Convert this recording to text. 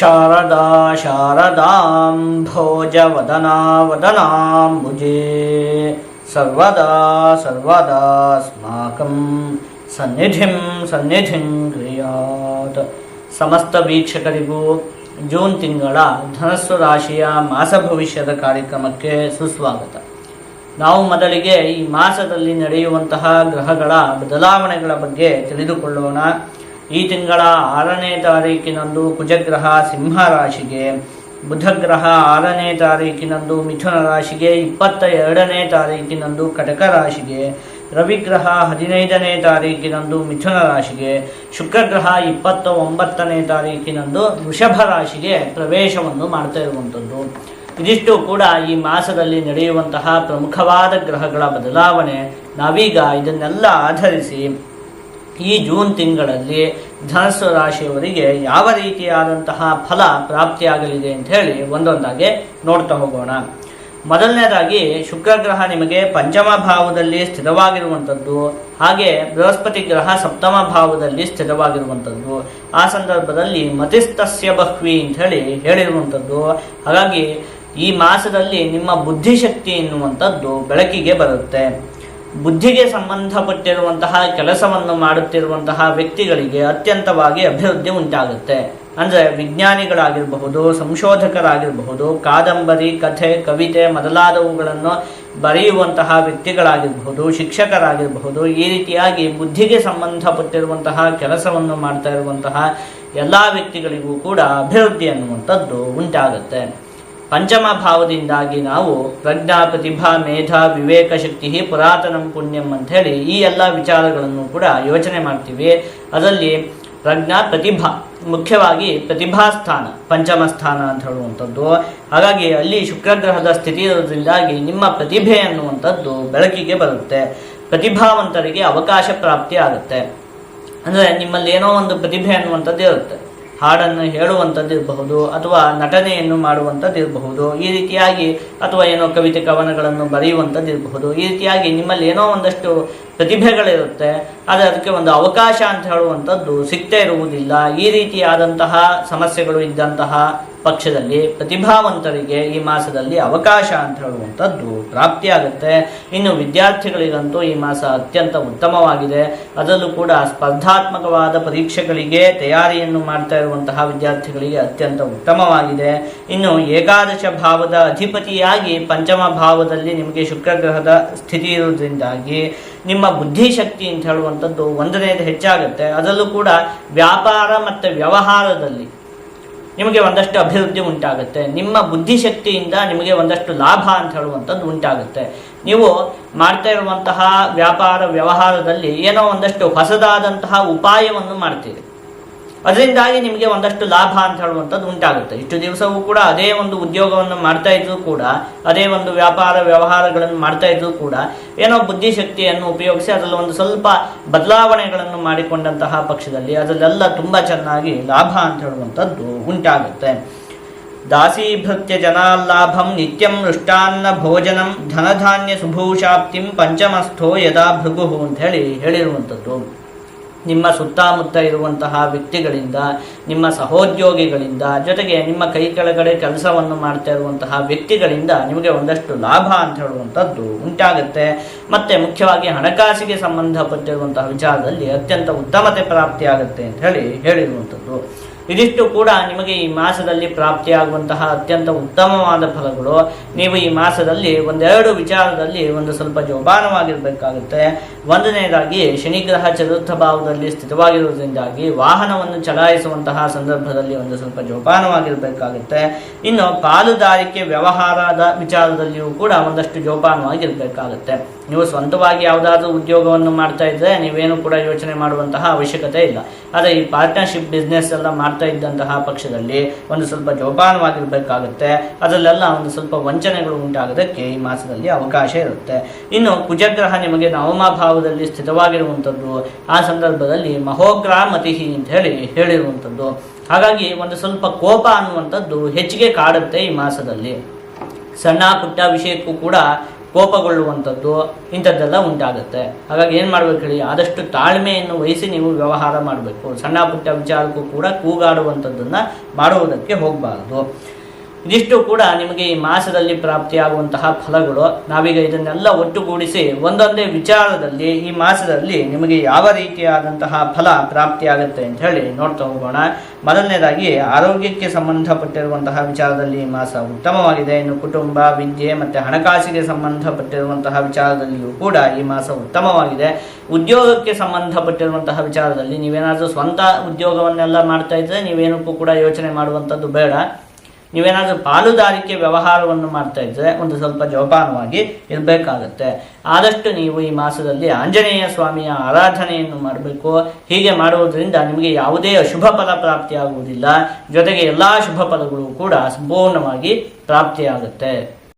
ಶಾರದಾ ಶಾರದಾಂ ಭೋಜವದನಾ ವದನಾಂಬುಜೇ ಸರ್ವದಾ ಸರ್ವದಾಸ್ಮಾಕಂ ಸನ್ನಿಧಿಂ ಸನ್ನಿಧಿಂ ಕ್ರಿಯಾತ್. ಸಮಸ್ತ ವೀಕ್ಷಕರಿಗೂ ಜೂನ್ ತಿಂಗಳ ಧನಸ್ಸು ರಾಶಿಯ ಮಾಸ ಭವಿಷ್ಯದ ಕಾರ್ಯಕ್ರಮಕ್ಕೆ ಸುಸ್ವಾಗತ. ನಾವು ಮೊದಲಿಗೆ ಈ ಮಾಸದಲ್ಲಿ ನಡೆಯುವಂತಹ ಗ್ರಹಗಳ ಬದಲಾವಣೆಗಳ ಬಗ್ಗೆ ತಿಳಿದುಕೊಳ್ಳೋಣ. ಈ ತಿಂಗಳ 6ನೇ ತಾರೀಕಿನಂದು ಕುಜಗ್ರಹ ಸಿಂಹ ರಾಶಿಗೆ, ಬುಧಗ್ರಹ 6ನೇ ತಾರೀಕಿನಂದು ಮಿಥುನ ರಾಶಿಗೆ, 22ನೇ ತಾರೀಕಿನಂದು ಕಟಕ ರಾಶಿಗೆ, ರವಿಗ್ರಹ 15ನೇ ತಾರೀಕಿನಂದು ಮಿಥುನ ರಾಶಿಗೆ, ಶುಕ್ರಗ್ರಹ 29ನೇ ತಾರೀಕಿನಂದು ವೃಷಭ ರಾಶಿಗೆ ಪ್ರವೇಶವನ್ನು ಮಾಡ್ತಾ ಇರುವಂಥದ್ದು. ಇದಿಷ್ಟು ಕೂಡ ಈ ಮಾಸದಲ್ಲಿ ನಡೆಯುವಂತಹ ಪ್ರಮುಖವಾದ ಗ್ರಹಗಳ ಬದಲಾವಣೆ. ನಾವೀಗ ಇದನ್ನೆಲ್ಲ ಆಧರಿಸಿ ಈ ಜೂನ್ ತಿಂಗಳಲ್ಲಿ ಧನಸ್ಸು ರಾಶಿಯವರಿಗೆ ಯಾವ ರೀತಿಯಾದಂತಹ ಫಲ ಪ್ರಾಪ್ತಿಯಾಗಲಿದೆ ಅಂತ ಹೇಳಿ ಒಂದೊಂದಾಗಿ ನೋಡ್ತಾ ಹೋಗೋಣ. ಮೊದಲನೇದಾಗಿ ಶುಕ್ರಗ್ರಹ ನಿಮಗೆ ಪಂಚಮ ಭಾವದಲ್ಲಿ ಸ್ಥಿರವಾಗಿರುವಂಥದ್ದು, ಹಾಗೆ ಬೃಹಸ್ಪತಿ ಗ್ರಹ ಸಪ್ತಮ ಭಾವದಲ್ಲಿ ಸ್ಥಿರವಾಗಿರುವಂಥದ್ದು. ಆ ಸಂದರ್ಭದಲ್ಲಿ ಮತಿಸ್ತಸ್ಯ ಬಹ್ವಿ ಅಂತ ಹೇಳಿ ಹೇಳಿರುವಂಥದ್ದು. ಹಾಗಾಗಿ ಈ ಮಾಸದಲ್ಲಿ ನಿಮ್ಮ ಬುದ್ಧಿಶಕ್ತಿ ಎನ್ನುವಂಥದ್ದು ಬೆಳಕಿಗೆ ಬರುತ್ತೆ. ಬುದ್ಧಿಗೆ ಸಂಬಂಧಪಟ್ಟಿರುವಂತಹ ಕೆಲಸವನ್ನು ಮಾಡುತ್ತಿರುವಂತಹ ವ್ಯಕ್ತಿಗಳಿಗೆ ಅತ್ಯಂತವಾಗಿ ಅಭಿವೃದ್ಧಿ ಉಂಟಾಗುತ್ತೆ. ಅಂದರೆ ವಿಜ್ಞಾನಿಗಳಾಗಿರಬಹುದು, ಸಂಶೋಧಕರಾಗಿರಬಹುದು, ಕಾದಂಬರಿ, ಕಥೆ, ಕವಿತೆ ಮೊದಲಾದವುಗಳನ್ನು ಬರೆಯುವಂತಹ ವ್ಯಕ್ತಿಗಳಾಗಿರಬಹುದು, ಶಿಕ್ಷಕರಾಗಿರಬಹುದು, ಈ ರೀತಿಯಾಗಿ ಬುದ್ಧಿಗೆ ಸಂಬಂಧಪಟ್ಟಿರುವಂತಹ ಕೆಲಸವನ್ನು ಮಾಡ್ತಾ ಇರುವಂತಹ ಎಲ್ಲ ವ್ಯಕ್ತಿಗಳಿಗೂ ಕೂಡ ಅಭಿವೃದ್ಧಿ ಅನ್ನುವಂಥದ್ದು ಉಂಟಾಗುತ್ತೆ. ಪಂಚಮ ಭಾವದಿಂದಾಗಿ ನಾವು ಪ್ರಜ್ಞಾ, ಪ್ರತಿಭಾ, ಮೇಧ, ವಿವೇಕ ಶಕ್ತಿ, ಪುರಾತನಂ ಪುಣ್ಯಂ ಅಂತ ಹೇಳಿ ಈ ಎಲ್ಲ ವಿಚಾರಗಳನ್ನು ಕೂಡ ಯೋಚನೆ ಮಾಡ್ತೀವಿ. ಅದರಲ್ಲಿ ಪ್ರಜ್ಞಾ, ಪ್ರತಿಭಾ, ಮುಖ್ಯವಾಗಿ ಪ್ರತಿಭಾ ಸ್ಥಾನ ಪಂಚಮ ಸ್ಥಾನ ಅಂತ ಹೇಳುವಂಥದ್ದು. ಹಾಗಾಗಿ ಅಲ್ಲಿ ಶುಕ್ರಗ್ರಹದ ಸ್ಥಿತಿ ಇರೋದ್ರಿಂದಾಗಿ ನಿಮ್ಮ ಪ್ರತಿಭೆ ಅನ್ನುವಂಥದ್ದು ಬೆಳಕಿಗೆ ಬರುತ್ತೆ. ಪ್ರತಿಭಾವಂತರಿಗೆ ಅವಕಾಶ ಪ್ರಾಪ್ತಿ ಆಗುತ್ತೆ. ಅಂದರೆ ನಿಮ್ಮಲ್ಲಿ ಏನೋ ಒಂದು ಪ್ರತಿಭೆ ಅನ್ನುವಂಥದ್ದು ಇರುತ್ತೆ. ಹಾಡನ್ನು ಹೇಳುವಂಥದ್ದು ಇರಬಹುದು, ಅಥವಾ ನಟನೆಯನ್ನು ಮಾಡುವಂಥದ್ದು ಇರಬಹುದು, ಈ ರೀತಿಯಾಗಿ, ಅಥವಾ ಏನೋ ಕವಿತೆ ಕವನಗಳನ್ನು ಬರೆಯುವಂಥದ್ದು ಇರಬಹುದು. ಈ ರೀತಿಯಾಗಿ ನಿಮ್ಮಲ್ಲಿ ಏನೋ ಒಂದಷ್ಟು ಪ್ರತಿಭೆಗಳಿರುತ್ತೆ. ಆದರೆ ಅದಕ್ಕೆ ಒಂದು ಅವಕಾಶ ಅಂತ ಹೇಳುವಂಥದ್ದು ಸಿಗ್ತಾ ಇರುವುದಿಲ್ಲ. ಈ ರೀತಿಯಾದಂತಹ ಸಮಸ್ಯೆಗಳು ಇದ್ದಂತಹ ಪಕ್ಷದಲ್ಲಿ ಪ್ರತಿಭಾವಂತರಿಗೆ ಈ ಮಾಸದಲ್ಲಿ ಅವಕಾಶ ಅಂತ ಹೇಳುವಂಥದ್ದು ಪ್ರಾಪ್ತಿಯಾಗುತ್ತೆ. ಇನ್ನು ವಿದ್ಯಾರ್ಥಿಗಳಿಗಂತೂ ಈ ಮಾಸ ಅತ್ಯಂತ ಉತ್ತಮವಾಗಿದೆ. ಅದರಲ್ಲೂ ಕೂಡ ಸ್ಪರ್ಧಾತ್ಮಕವಾದ ಪರೀಕ್ಷೆಗಳಿಗೆ ತಯಾರಿಯನ್ನು ಮಾಡ್ತಾ ಇರುವಂತಹ ವಿದ್ಯಾರ್ಥಿಗಳಿಗೆ ಅತ್ಯಂತ ಉತ್ತಮವಾಗಿದೆ. ಇನ್ನು ಏಕಾದಶ ಭಾವದ ಅಧಿಪತಿಯಾಗಿ ಪಂಚಮ ಭಾವದಲ್ಲಿ ನಿಮಗೆ ಶುಕ್ರಗ್ರಹದ ಸ್ಥಿತಿ ಇರುವುದರಿಂದಾಗಿ ನಿಮ್ಮ ಬುದ್ಧಿಶಕ್ತಿ ಅಂತ ಹೇಳುವಂಥದ್ದು ಒಂದನೇದು ಹೆಚ್ಚಾಗುತ್ತೆ. ಅದರಲ್ಲೂ ಕೂಡ ವ್ಯಾಪಾರ ಮತ್ತು ವ್ಯವಹಾರದಲ್ಲಿ ನಿಮಗೆ ಒಂದಷ್ಟು ಅಭಿವೃದ್ಧಿ ಉಂಟಾಗುತ್ತೆ. ನಿಮ್ಮ ಬುದ್ಧಿಶಕ್ತಿಯಿಂದ ನಿಮಗೆ ಒಂದಷ್ಟು ಲಾಭ ಅಂತ ಹೇಳುವಂಥದ್ದು ಉಂಟಾಗುತ್ತೆ. ನೀವು ಮಾಡ್ತಾ ಇರುವಂತಹ ವ್ಯಾಪಾರ ವ್ಯವಹಾರದಲ್ಲಿ ಏನೋ ಒಂದಷ್ಟು ಹೊಸದಾದಂತಹ ಉಪಾಯವನ್ನು ಮಾಡ್ತೀರಿ. ಅದರಿಂದಾಗಿ ನಿಮಗೆ ಒಂದಷ್ಟು ಲಾಭ ಅಂತ ಹೇಳುವಂಥದ್ದು ಉಂಟಾಗುತ್ತೆ. ಇಷ್ಟು ದಿವಸವೂ ಕೂಡ ಅದೇ ಒಂದು ಉದ್ಯೋಗವನ್ನು ಮಾಡ್ತಾ ಇದ್ರೂ ಕೂಡ, ಅದೇ ಒಂದು ವ್ಯಾಪಾರ ವ್ಯವಹಾರಗಳನ್ನು ಮಾಡ್ತಾ ಇದ್ರೂ ಕೂಡ ಏನೋ ಬುದ್ಧಿಶಕ್ತಿಯನ್ನು ಉಪಯೋಗಿಸಿ ಅದರಲ್ಲಿ ಒಂದು ಸ್ವಲ್ಪ ಬದಲಾವಣೆಗಳನ್ನು ಮಾಡಿಕೊಂಡಂತಹ ಪಕ್ಷದಲ್ಲಿ ಅದರಲ್ಲೆಲ್ಲ ತುಂಬ ಚೆನ್ನಾಗಿ ಲಾಭ ಅಂತ ಹೇಳುವಂಥದ್ದು ಉಂಟಾಗುತ್ತೆ. ದಾಸೀಭೃತ್ಯ ಜನಾಲ್ಲಾಭಂ ನಿತ್ಯಂ ಮೃಷ್ಟಾನ್ನ ಭೋಜನಂ ಧನಧಾನ್ಯ ಸುಭೂಷಾಪ್ತಿಂ ಪಂಚಮಸ್ಥೋ ಯದಾ ಭೃಗು ಅಂತ ಹೇಳಿರುವಂಥದ್ದು. ನಿಮ್ಮ ಸುತ್ತಮುತ್ತ ಇರುವಂತಹ ವ್ಯಕ್ತಿಗಳಿಂದ, ನಿಮ್ಮ ಸಹೋದ್ಯೋಗಿಗಳಿಂದ, ಜೊತೆಗೆ ನಿಮ್ಮ ಕೈ ಕೆಳಗಡೆ ಕೆಲಸವನ್ನು ಮಾಡ್ತಾ ಇರುವಂತಹ ವ್ಯಕ್ತಿಗಳಿಂದ ನಿಮಗೆ ಒಂದಷ್ಟು ಲಾಭ ಅಂತ ಹೇಳುವಂಥದ್ದು ಉಂಟಾಗುತ್ತೆ. ಮತ್ತು ಮುಖ್ಯವಾಗಿ ಹಣಕಾಸಿಗೆ ಸಂಬಂಧಪಟ್ಟಿರುವಂತಹ ವಿಚಾರದಲ್ಲಿ ಅತ್ಯಂತ ಉತ್ತಮತೆ ಪ್ರಾಪ್ತಿಯಾಗುತ್ತೆ ಅಂತ ಹೇಳಿರುವಂಥದ್ದು. ಇದಿಷ್ಟು ಕೂಡ ನಿಮಗೆ ಈ ಮಾಸದಲ್ಲಿ ಪ್ರಾಪ್ತಿಯಾಗುವಂತಹ ಅತ್ಯಂತ ಉತ್ತಮವಾದ ಫಲಗಳು. ನೀವು ಈ ಮಾಸದಲ್ಲಿ ಒಂದೆರಡು ವಿಚಾರದಲ್ಲಿ ಒಂದು ಸ್ವಲ್ಪ ಜೋಪಾನವಾಗಿರಬೇಕಾಗುತ್ತೆ. ಒಂದನೇದಾಗಿ ಶನಿಗ್ರಹ ಚತುರ್ಥ ಭಾವದಲ್ಲಿ ಸ್ಥಿತವಾಗಿರುವುದರಿಂದಾಗಿ ವಾಹನವನ್ನು ಚಲಾಯಿಸುವಂತಹ ಸಂದರ್ಭದಲ್ಲಿ ಒಂದು ಸ್ವಲ್ಪ ಜೋಪಾನವಾಗಿರಬೇಕಾಗುತ್ತೆ. ಇನ್ನು ಪಾಲುದಾರಿಕೆ ವ್ಯವಹಾರದ ವಿಚಾರದಲ್ಲಿಯೂ ಕೂಡ ಒಂದಷ್ಟು ಜೋಪಾನವಾಗಿರಬೇಕಾಗುತ್ತೆ. ನೀವು ಸ್ವಂತವಾಗಿ ಯಾವುದಾದ್ರೂ ಉದ್ಯೋಗವನ್ನು ಮಾಡ್ತಾ ಇದ್ದರೆ ನೀವೇನು ಕೂಡ ಯೋಚನೆ ಮಾಡುವಂತಹ ಅವಶ್ಯಕತೆ ಇಲ್ಲ. ಆದರೆ ಈ ಪಾರ್ಟ್ನರ್ಶಿಪ್ ಬಿಸ್ನೆಸ್ ಎಲ್ಲ ಮಾಡ್ತಾ ಇದ್ದಂತಹ ಪಕ್ಷದಲ್ಲಿ ಒಂದು ಸ್ವಲ್ಪ ಜೋಪಾನವಾಗಿರಬೇಕಾಗುತ್ತೆ. ಅದರಲ್ಲೆಲ್ಲ ಒಂದು ಸ್ವಲ್ಪ ವಂಚನೆಗಳು ಉಂಟಾಗೋದಕ್ಕೆ ಈ ಮಾಸದಲ್ಲಿ ಅವಕಾಶ ಇರುತ್ತೆ. ಇನ್ನು ಕುಜಗ್ರಹ ನಿಮಗೆ ನವಮ ಭಾವದಲ್ಲಿ ಸ್ಥಿತವಾಗಿರುವಂಥದ್ದು. ಆ ಸಂದರ್ಭದಲ್ಲಿ ಮಹೋಗ್ರಾಮತಿ ಅಂತ ಹೇಳಿರುವಂಥದ್ದು. ಹಾಗಾಗಿ ಒಂದು ಸ್ವಲ್ಪ ಕೋಪ ಅನ್ನುವಂಥದ್ದು ಹೆಚ್ಚಿಗೆ ಕಾಡುತ್ತೆ ಈ ಮಾಸದಲ್ಲಿ. ಸಣ್ಣ ಪುಟ್ಟ ವಿಷಯಕ್ಕೂ ಕೂಡ ಕೋಪಗೊಳ್ಳುವಂಥದ್ದು ಇಂಥದ್ದೆಲ್ಲ ಉಂಟಾಗುತ್ತೆ. ಹಾಗಾಗಿ ಏನು ಮಾಡ್ಬೇಕು ಹೇಳಿ, ಆದಷ್ಟು ತಾಳ್ಮೆಯನ್ನು ವಹಿಸಿ ನೀವು ವ್ಯವಹಾರ ಮಾಡಬೇಕು. ಸಣ್ಣ ಪುಟ್ಟ ವಿಚಾರಕ್ಕೂ ಕೂಡ ಕೂಗಾಡುವಂಥದ್ದನ್ನು ಮಾಡುವುದಕ್ಕೆ ಹೋಗಬಾರ್ದು. ಇದಿಷ್ಟು ಕೂಡ ನಿಮಗೆ ಈ ಮಾಸದಲ್ಲಿ ಪ್ರಾಪ್ತಿಯಾಗುವಂತಹ ಫಲಗಳು. ನಾವೀಗ ಇದನ್ನೆಲ್ಲ ಒಟ್ಟುಗೂಡಿಸಿ ಒಂದೊಂದೇ ವಿಚಾರದಲ್ಲಿ ಈ ಮಾಸದಲ್ಲಿ ನಿಮಗೆ ಯಾವ ರೀತಿಯಾದಂತಹ ಫಲ ಪ್ರಾಪ್ತಿಯಾಗುತ್ತೆ ಅಂತ ಹೇಳಿ ನೋಡ್ತಾ ಹೋಗೋಣ. ಮೊದಲನೇದಾಗಿ ಆರೋಗ್ಯಕ್ಕೆ ಸಂಬಂಧಪಟ್ಟಿರುವಂತಹ ವಿಚಾರದಲ್ಲಿ ಈ ಮಾಸ ಉತ್ತಮವಾಗಿದೆ. ಇನ್ನು ಕುಟುಂಬ, ವಿದ್ಯೆ ಮತ್ತು ಹಣಕಾಸಿಗೆ ಸಂಬಂಧಪಟ್ಟಿರುವಂತಹ ವಿಚಾರದಲ್ಲಿಯೂ ಕೂಡ ಈ ಮಾಸ ಉತ್ತಮವಾಗಿದೆ. ಉದ್ಯೋಗಕ್ಕೆ ಸಂಬಂಧಪಟ್ಟಿರುವಂತಹ ವಿಚಾರದಲ್ಲಿ ನೀವೇನಾದರೂ ಸ್ವಂತ ಉದ್ಯೋಗವನ್ನೆಲ್ಲ ಮಾಡ್ತಾ ಇದ್ದರೆ ನೀವೇನಕ್ಕೂ ಕೂಡ ಯೋಚನೆ ಮಾಡುವಂಥದ್ದು ಬೇಡ. ನೀವೇನಾದರೂ ಪಾಲುದಾರಿಕೆ ವ್ಯವಹಾರವನ್ನು ಮಾಡ್ತಾ ಇದ್ದರೆ ಒಂದು ಸ್ವಲ್ಪ ಜೋಪಾನವಾಗಿ ಇರಬೇಕಾಗತ್ತೆ. ಆದಷ್ಟು ನೀವು ಈ ಮಾಸದಲ್ಲಿ ಆಂಜನೇಯ ಸ್ವಾಮಿಯ ಆರಾಧನೆಯನ್ನು ಮಾಡಬೇಕು. ಹೀಗೆ ಮಾಡುವುದರಿಂದ ನಿಮಗೆ ಯಾವುದೇ ಅಶುಭ ಫಲ ಪ್ರಾಪ್ತಿಯಾಗುವುದಿಲ್ಲ, ಜೊತೆಗೆ ಎಲ್ಲ ಶುಭ ಫಲಗಳು ಕೂಡ ಸಂಪೂರ್ಣವಾಗಿ ಪ್ರಾಪ್ತಿಯಾಗುತ್ತೆ.